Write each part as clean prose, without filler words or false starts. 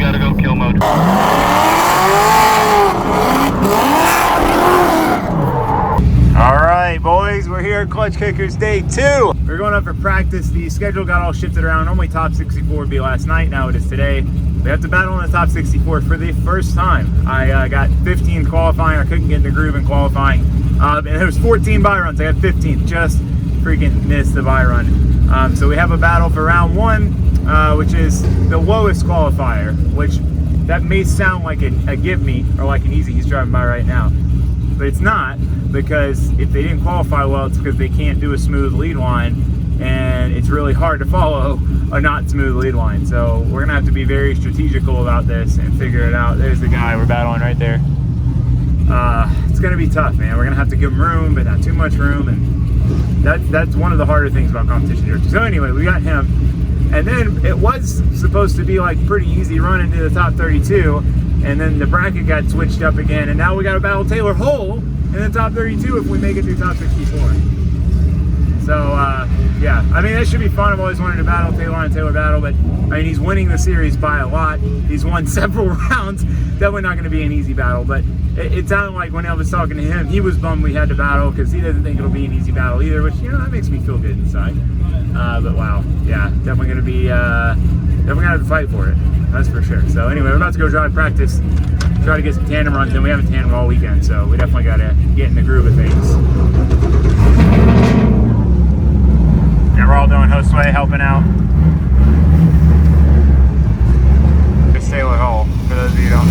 gotta go kill mode. Alright boys, we're here at Klutch Kickers Day 2. We're going up for practice. The schedule got all shifted around. Normally top 64 would be last night, now it is today. We have to battle in the top 64 for the first time. I got 15th qualifying. I couldn't get in the groove in qualifying. And there was 14 buy runs. I got 15th. Just freaking missed the buy run. So we have a battle for round 1, which is the lowest qualifier, which that may sound like a give me or like an easy he's driving by right now. But it's not, because if they didn't qualify well, it's because they can't do a smooth lead line, and it's really hard to follow a not smooth lead line. So we're gonna have to be very strategical about this and figure it out. There's the guy we're battling right there. It's gonna be tough, man. We're gonna have to give him room, but not too much room, and that's one of the harder things about competition here. So anyway, we got him, and then it was supposed to be like pretty easy run into the top 32. And then the bracket got switched up again, and now we got to battle Taylor Hull in the top 32 if we make it through top 64. So, yeah, I mean, that should be fun. I've always wanted to battle Taylor on a Taylor battle, but I mean, he's winning the series by a lot. He's won several rounds. Definitely not going to be an easy battle, but it sounded like when I was talking to him, he was bummed we had to battle because he doesn't think it'll be an easy battle either, which, you know, that makes me feel good inside. But wow, yeah, definitely going to be, definitely going to have to fight for it. That's for sure. So anyway, we're about to go drive practice, try to get some tandem runs in. We haven't tandem all weekend, so we definitely got to get in the groove of things. Yeah, we're all doing Josue, helping out. It's Taylor Hull, for those of you who don't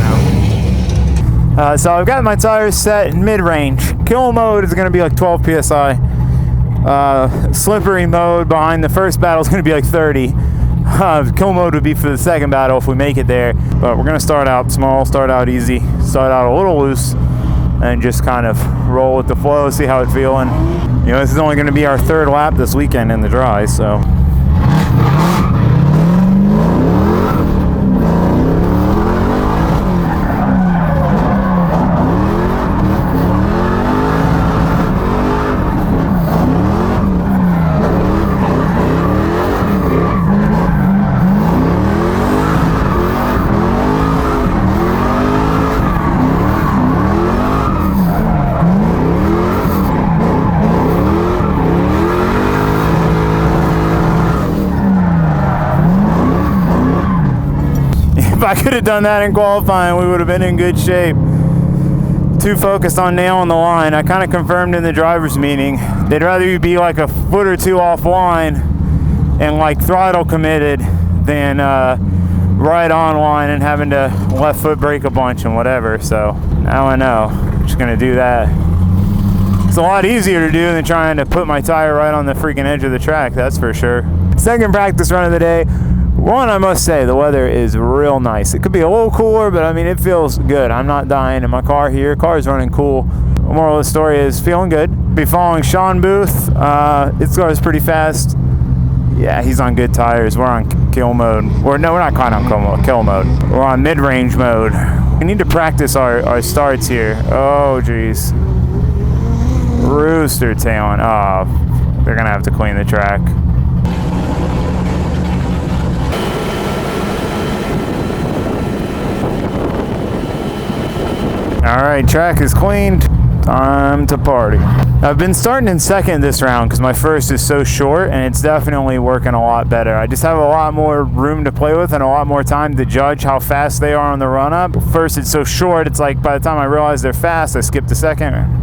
know. So I've got my tires set in mid-range. Kill mode is going to be like 12 PSI. Slippery mode behind the first battle is going to be like 30. Kill mode would be for the second battle if we make it there, but we're gonna start out small, start out easy, start out a little loose, and just kind of roll with the flow, see how it's feeling. You know, this is only gonna be our 3rd lap this weekend in the dry, so. If I could have done that in qualifying, we would have been in good shape. Too focused on nailing the line. I kind of confirmed in the driver's meeting, they'd rather you be like a foot or two offline and like throttle committed than right on line and having to left foot brake a bunch and whatever. So now I know. I'm just gonna do that. It's a lot easier to do than trying to put my tire right on the freaking edge of the track, that's for sure. Second practice run of the day. One, I must say, the weather is real nice. It could be a little cooler, but I mean, it feels good. I'm not dying in my car here. Car's running cool. The moral of the story is feeling good. Be following Sean Booth. His car is pretty fast. Yeah, he's on good tires. We're on kill mode. Or no, we're not quite on kill mode. We're on mid-range mode. We need to practice our starts here. Oh, geez. Rooster tailing. Oh, they're gonna have to clean the track. Alright, track is cleaned. Time to party. I've been starting in second this round because my first is so short, and it's definitely working a lot better. I just have a lot more room to play with and a lot more time to judge how fast they are on the run-up. First, it's so short, it's like by the time I realize they're fast, I skip the second.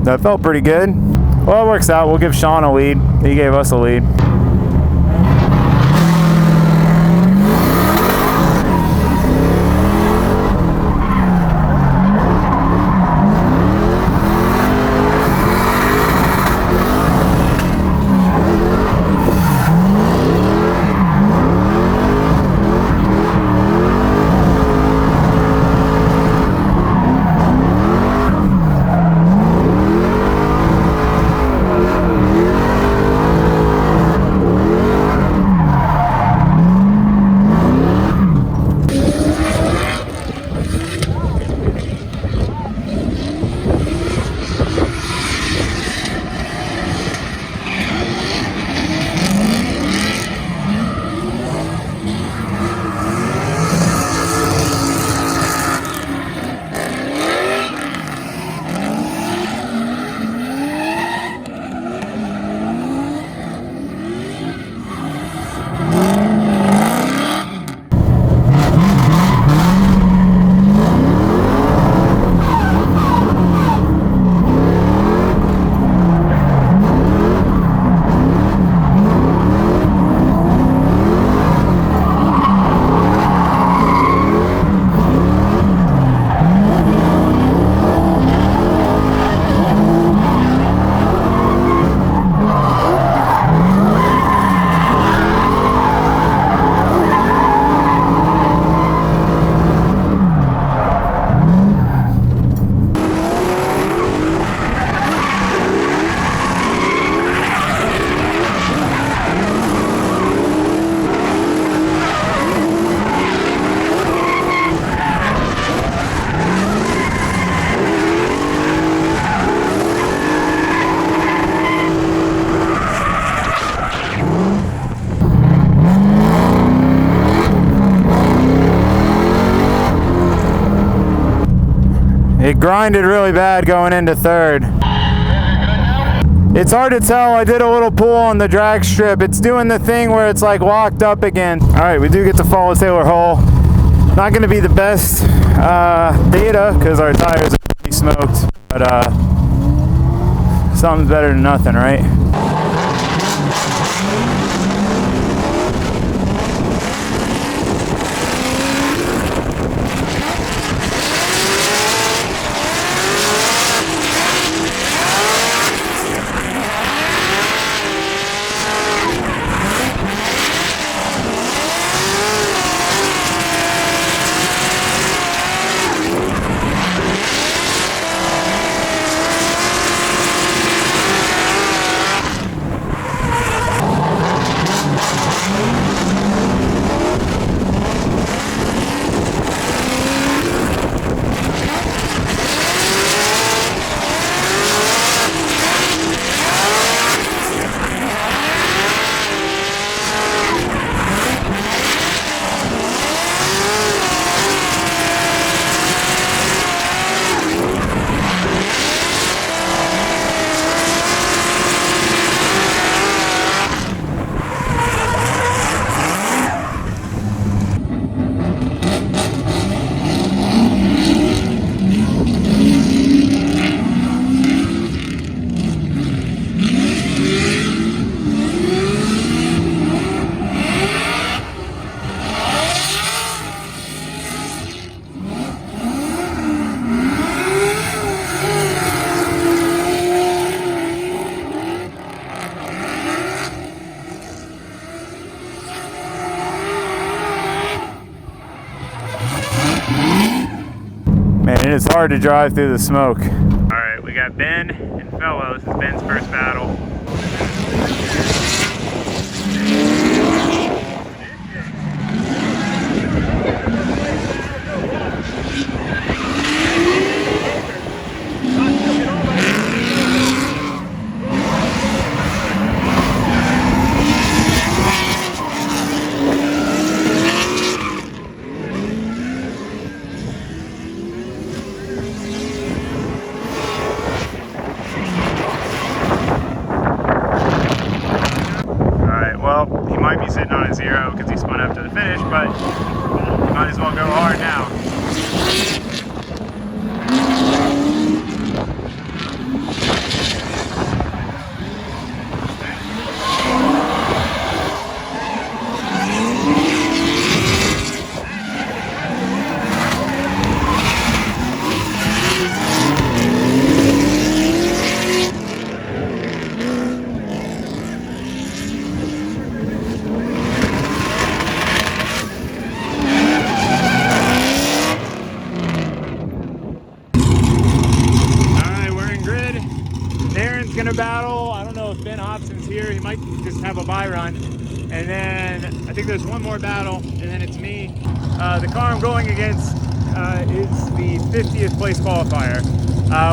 That felt pretty good. Well, it works out. We'll give Sean a lead. He gave us a lead. It grinded really bad going into third. It's hard to tell. I did a little pull on the drag strip. It's doing the thing where it's like locked up again. All right, we do get to follow Taylor Hall. Not going to be the best data because our tires are pretty smoked, but something's better than nothing, right? Man, it is hard to drive through the smoke. All right, we got Ben and Fellow. This is Ben's first battle. He might be sitting on a 0 because he spun up to the finish, but he might as well go hard now. gonna battle. I don't know if Ben Hobson's here. He might just have a bye run. And then I think there's one more battle, and then it's me. The car I'm going against is the 50th place qualifier,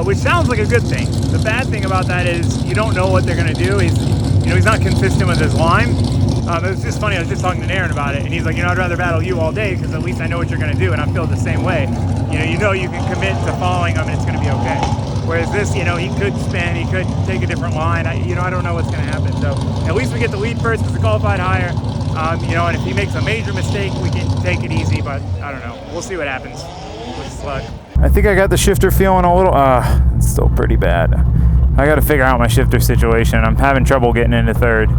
which sounds like a good thing. The bad thing about that is you don't know what they're gonna do. He's not consistent with his line. It was just funny. I was just talking to Aaron about it, and he's like, I'd rather battle you all day because at least I know what you're gonna do, and I feel the same way. You know you can commit to following him, and it's gonna be okay. Whereas this, he could spin, he could take a different line. I don't know what's going to happen. So at least we get the lead first because we qualified higher. And if he makes a major mistake, we can take it easy. But I don't know. We'll see what happens with luck. I think I got the shifter feeling a little. It's still pretty bad. I got to figure out my shifter situation. I'm having trouble getting into third,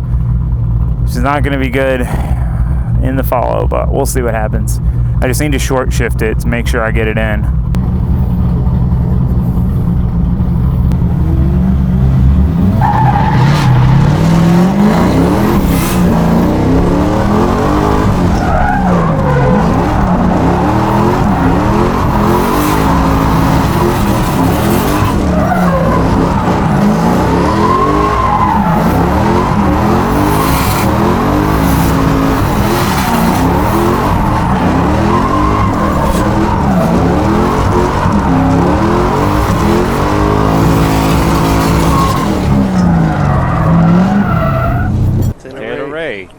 which is not going to be good in the follow. But we'll see what happens. I just need to short shift it to make sure I get it in.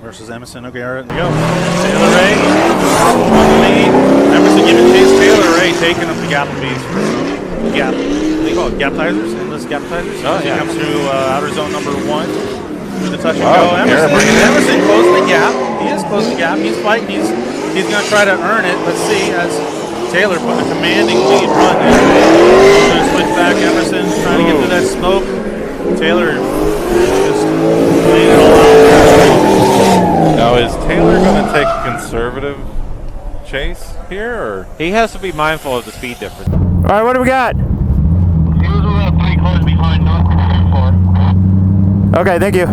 Versus Emerson. Okay, there we go. Taylor Ray on the lead. Emerson giving chase. Taylor Ray taking up the Applebee's for some gap. What do you call it? Gaptizers? Endless gaptizers? Oh, yeah. He comes through outer zone number 1 through the touch and go. Emerson closed the gap. He is closing the gap. He's fighting. He's going to try to earn it. Let's see as Taylor putting a commanding lead run there. He's going to switch back. Emerson trying to get through that smoke. Taylor just laying it all out. Now, is Taylor going to take a conservative chase here, or he has to be mindful of the speed difference? All right, what do we got? He was 3 cars behind, not too far. Okay, thank you.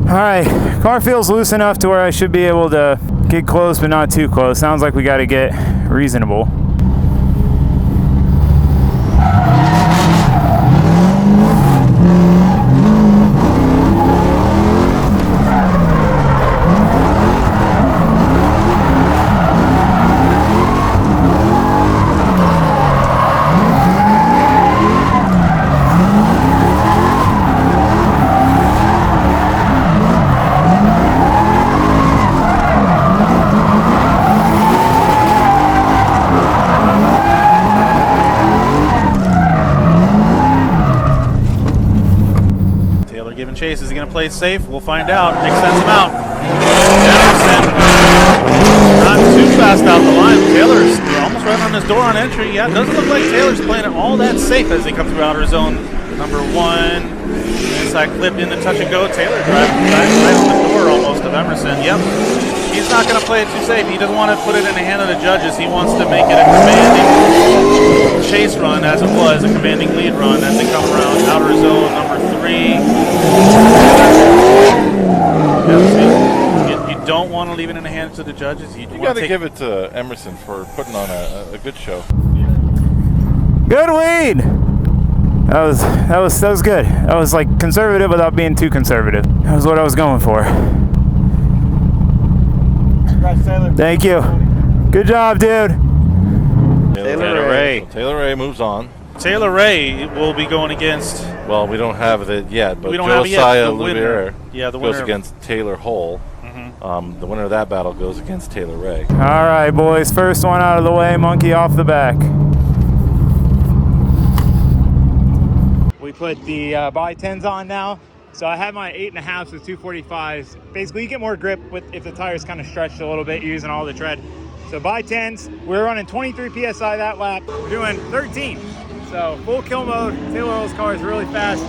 All right, car feels loose enough to where I should be able to get close, but not too close. Sounds like we got to get reasonable. Chase, is he going to play it safe? We'll find out. Nick sends him out. Emerson, not too fast out the line. Taylor's almost right on his door on entry. Yeah, it doesn't look like Taylor's playing it all that safe as he comes through outer zone number 1. Inside clip in the touch and go. Taylor driving back right on the door almost of Emerson. Yep. He's not going to play it too safe. He doesn't want to put it in the hand of the judges. He wants to make it a commanding chase run as it was, a commanding lead run as they come around outer zone number 3. You don't want to leave it in the hands of the judges. You got to give it to Emerson for putting on a good show. Good lead. That was good. That was like conservative without being too conservative. That was what I was going for. Congrats, Taylor. Thank you. Good job, dude. Taylor Ray. Taylor Ray moves on. Taylor Ray will be going against. Well, we don't have it yet, but we don't have it yet. The winner. Yeah, the winner goes against Taylor Hull. The winner of that battle goes against Taylor Ray. All right, boys. First one out of the way. Monkey off the back. We put the by 10s on now. So I have my 8.5s with 245s. Basically, you get more grip if the tires kind of stretched a little bit using all the tread. So by 10s, we're running 23 PSI that lap. We're doing 13. So full kill mode. Taylor Hull's car is really fast.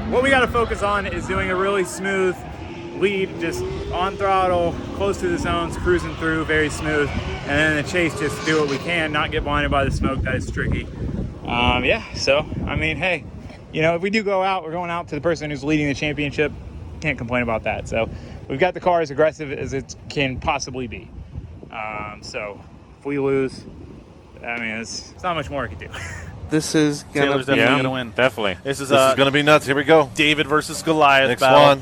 What we got to focus on is doing a really smooth lead, just on throttle, close to the zones, cruising through, very smooth. And then in the chase, just do what we can, not get blinded by the smoke. That is tricky. Yeah, so, I mean, hey, you know, if we do go out, we're going out to the person who's leading the championship. Can't complain about that. So we've got the car as aggressive as it can possibly be. So if we lose, I mean, it's not much more I could do. This is gonna Taylor's be definitely gonna win. Definitely. This is This is going to be nuts. Here we go. David versus Goliath Next battle. one.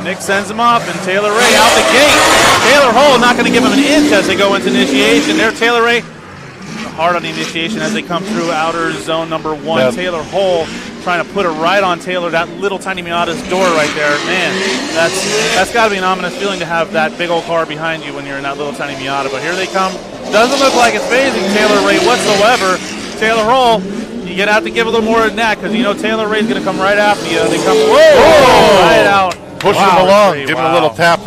Nick sends him off, and Taylor Ray out the gate. Taylor Hull not going to give him an inch as they go into initiation. There, Taylor Ray hard on the initiation as they come through outer zone number 1. Yep. Taylor Hull trying to put it right on Taylor, that little tiny Miata's door right there. Man, that's got to be an ominous feeling to have that big old car behind you when you're in that little tiny Miata. But here they come. Doesn't look like it's phasing Taylor Ray whatsoever. Taylor Hull, you get out to give a little more than that because you know Taylor Ray's going to come right after you. They come right out. Push Wow, him along. Ray, Give him a little tap.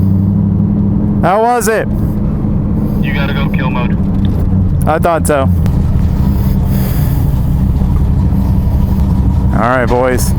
How was it? You gotta go kill mode. I thought so. All right, boys.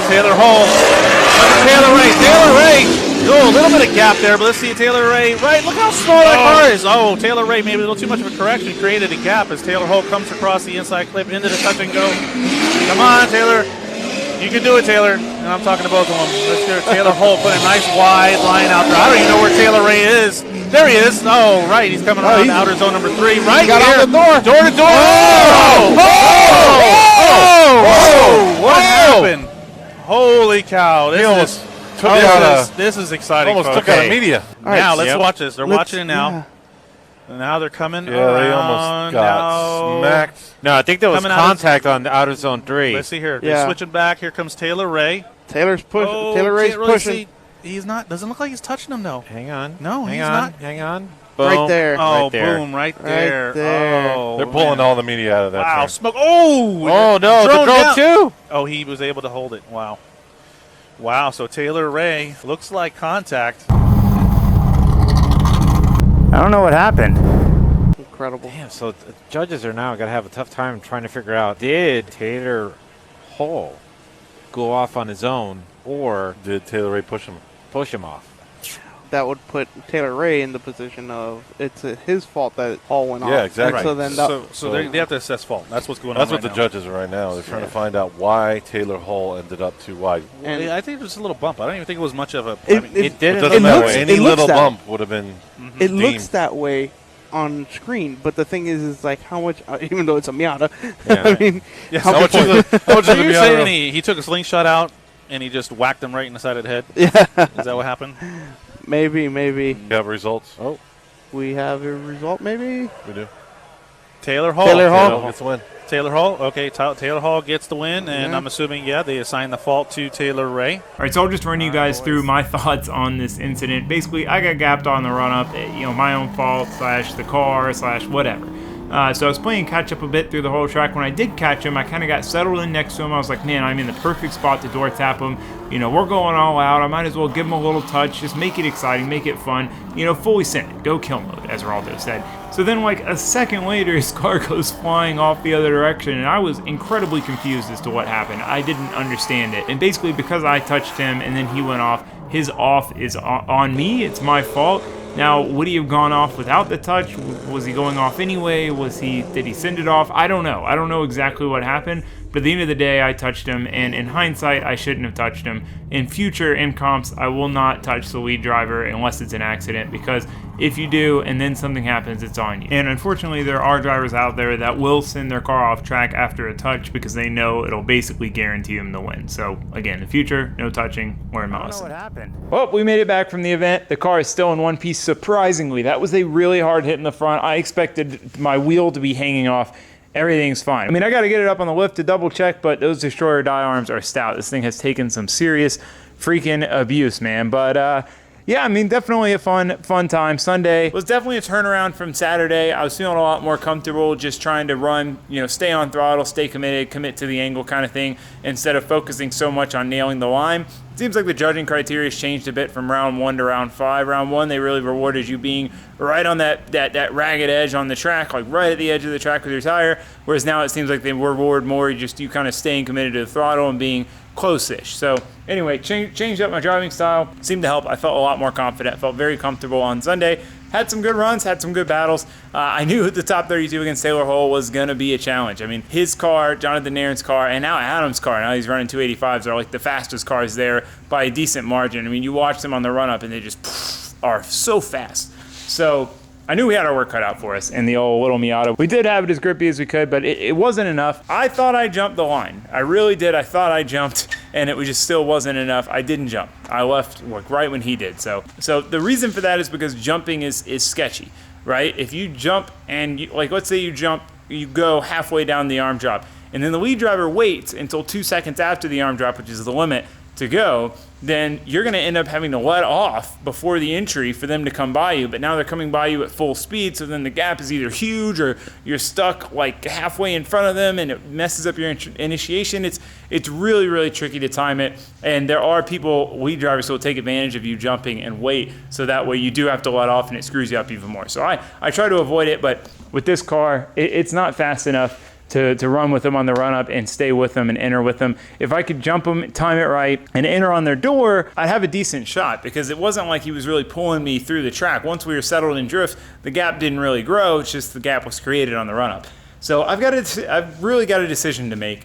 Taylor Hull. Taylor Ray. Taylor Ray. Oh, a little bit of gap there, but let's see Taylor Ray. Right, look how small that car is. Oh, Taylor Ray maybe a little too much of a correction. Created a gap as Taylor Hull comes across the inside clip into the touch and go. Come on, Taylor. You can do it, Taylor. And I'm talking to both of them. Let's hear Taylor Hull put a nice wide line out there. I don't even know where Taylor Ray is. There he is. Oh, right. He's coming around outer zone number 3. Right got here. out the door. Door to door. What happened? Holy cow. This is exciting. Almost folks. took out a media. All right, Now, let's watch this. They're watching it now. Yeah. And now they're coming Yeah, around. they almost got smacked. No, I think there was Coming out of- contact on the outer zone 3. Let's see here. Yeah. They're switching back. Here comes Taylor Ray. Taylor's pushing. Oh, Taylor Ray's can't really pushing. see. He's not. Doesn't look like he's touching him, though. Hang on. No, hang he's on. not. Hang on. Right Boom. there. Oh, Right there. boom. Right there. Right there. Oh, They're pulling man. all the media out of that Wow, train. smoke. Oh! Oh, no. The Drone drone, down. too. Oh, he was able to hold it. Wow. Wow, so Taylor Ray looks like contact. I don't know what happened. Incredible. Damn, so the judges are now going to have a tough time trying to figure out, did Taylor Hull go off on his own or Did Taylor Ray push him? push him off? That would put Taylor Ray in the position of it's his fault that Hall went off. Yeah, exactly. And so then that, So they have to assess fault. That's what's going That's on what right the now. judges are right now. They're trying to find out why Taylor Hull ended up too wide. and I think it was a little bump. I don't even think it was much of a. It- I mean, it- It didn't. It doesn't It matter. looks- Any it looks little that- bump would have been it looks deemed. that way on screen, but the thing is like how much, even though it's a Miata, Yeah. I mean, Yes, how How much much is the So Miata you're saying room? he took a slingshot out and he just whacked him right in the side of the head? yeah, Is that what happened? maybe You have results? Oh, we have a result. Maybe we do. Taylor Hall. Taylor Hall. Taylor gets the win. Taylor Hall. Okay, Taylor Hall gets the win, and Yeah. I'm assuming, they assign the fault to Taylor Ray. All right, so I'll just run you guys through my thoughts on this incident. Basically, I got gapped on the run-up, my own fault, / the car, / whatever. So I was playing catch-up a bit through the whole track. When I did catch him, I kind of got settled in next to him. I was like, man, I'm in the perfect spot to door tap him. We're going all out. I might as well give him a little touch, just make it exciting, make it fun. Fully send it. Go kill mode, as Geraldo said. So then, like, a second later, his car goes flying off the other direction, and I was incredibly confused as to what happened. I didn't understand it. And basically, because I touched him and then he went off, his off is on me. It's my fault. Now, would he have gone off without the touch? Was he going off anyway? Did he send it off? I don't know. I don't know exactly what happened, But at the end of the day, I touched him, and in hindsight, I shouldn't have touched him. In future in comps, I will not touch the lead driver unless it's an accident, because if you do and then something happens, it's on you. And unfortunately, there are drivers out there that will send their car off track after a touch because they know it'll basically guarantee them the win. So again, in future, no touching, learn my lesson. What happened? Well, we made it back from the event. The car is still in one piece, surprisingly. That was a really hard hit in the front. I expected my wheel to be hanging off. Everything's fine. I mean, I got to get it up on the lift to double check, but those destroyer die arms are stout. This thing has taken some serious freaking abuse, man. But yeah, I mean, definitely a fun time. Sunday was definitely a turnaround from Saturday. I was feeling a lot more comfortable just trying to run, you know, stay on throttle, stay committed, commit to the angle kind of thing, instead of focusing so much on nailing the line. Seems like the judging criteria has changed a bit from round 1 to round 5. Round 1, they really rewarded you being right on that ragged edge on the track, like right at the edge of the track with your tire, whereas now it seems like they reward more just you kind of staying committed to the throttle and being close-ish. So anyway, changed up my driving style. Seemed to help. I felt a lot more confident. Felt very comfortable on Sunday. Had some good runs, had some good battles. I knew the top 32 against Taylor Hull was going to be a challenge. I mean, his car, Jonathan Nairn's car, and now Adam's car, now he's running 285s, are like the fastest cars there by a decent margin. I mean, you watch them on the run-up, and they just are so fast. So I knew we had our work cut out for us in the old little Miata. We did have it as grippy as we could, but it wasn't enough. I thought I jumped the line. I really did. I thought I jumped, and it just still wasn't enough. I didn't jump. I left like right when he did. So the reason for that is because jumping is sketchy, right? If you jump and like let's say you jump, you go halfway down the arm drop, and then the lead driver waits until 2 seconds after the arm drop, which is the limit to go, then you're going to end up having to let off before the entry for them to come by you. But now they're coming by you at full speed, so then the gap is either huge or you're stuck like halfway in front of them, and it messes up your initiation. It's really, really tricky to time it. And there are people, lead drivers, who will take advantage of you jumping and wait, so that way you do have to let off and it screws you up even more. So I try to avoid it, but with this car, it's not fast enough to run with them on the run-up and stay with them and enter with them. If I could jump them, time it right, and enter on their door, I'd have a decent shot, because it wasn't like he was really pulling me through the track. Once we were settled in drift, the gap didn't really grow. It's just the gap was created on the run-up. So I've really got a decision to make.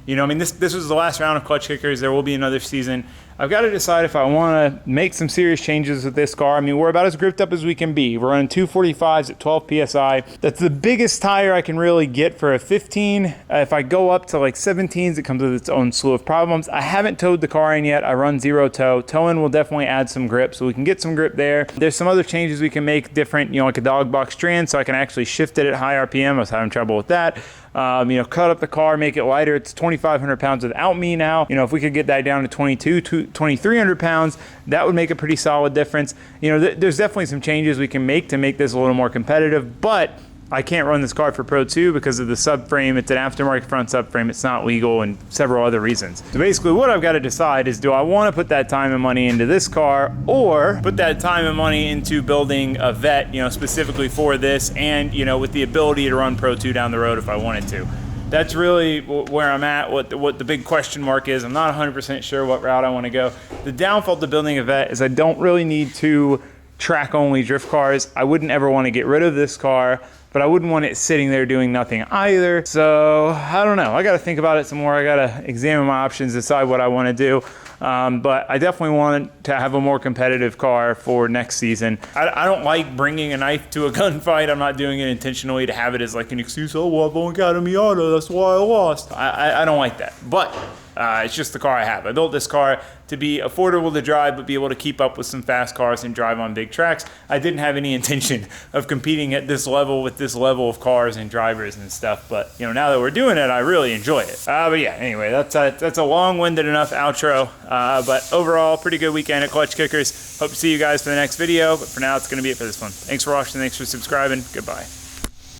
You know, I mean, this was the last round of Klutch Kickers. There will be another season. I've got to decide if I want to make some serious changes with this car. I mean, we're about as gripped up as we can be. We're running 245s at 12 PSI. That's the biggest tire I can really get for a 15. If I go up to like 17s, it comes with its own slew of problems. I haven't towed the car in yet. I run 0 tow. Towing will definitely add some grip, so we can get some grip there. There's some other changes we can make different, you know, like a dog box strand, so I can actually shift it at high RPM. I was having trouble with that. You know, cut up the car, make it lighter. It's 2,500 pounds without me now. You know, if we could get that down to 2,300 pounds, that would make a pretty solid difference. You know, there's definitely some changes we can make to make this a little more competitive, but I can't run this car for Pro 2 because of the subframe. It's an aftermarket front subframe. It's not legal, and several other reasons. So basically what I've got to decide is, do I want to put that time and money into this car, or put that time and money into building a vet, you know, specifically for this, and, you know, with the ability to run Pro 2 down the road if I wanted to. That's really where I'm at, what the big question mark is. I'm not 100% sure what route I want to go. The downfall to building a vet is I don't really need two track-only drift cars. I wouldn't ever want to get rid of this car, but I wouldn't want it sitting there doing nothing either. So I don't know. I got to think about it some more. I got to examine my options, decide what I want to do. But I definitely want to have a more competitive car for next season. I don't like bringing a knife to a gunfight. I'm not doing it intentionally to have it as like an excuse. Oh, well, I've only got a Miata. That's why I lost. I don't like that. But it's just the car I have. I built this car to be affordable to drive, but be able to keep up with some fast cars and drive on big tracks. I didn't have any intention of competing at this level with this level of cars and drivers and stuff. But, you know, now that we're doing it, I really enjoy it. But yeah, anyway, that's a long-winded enough outro. But overall, pretty good weekend at Klutch Kickers. Hope to see you guys for the next video. But for now, it's going to be it for this one. Thanks for watching. Thanks for subscribing. Goodbye.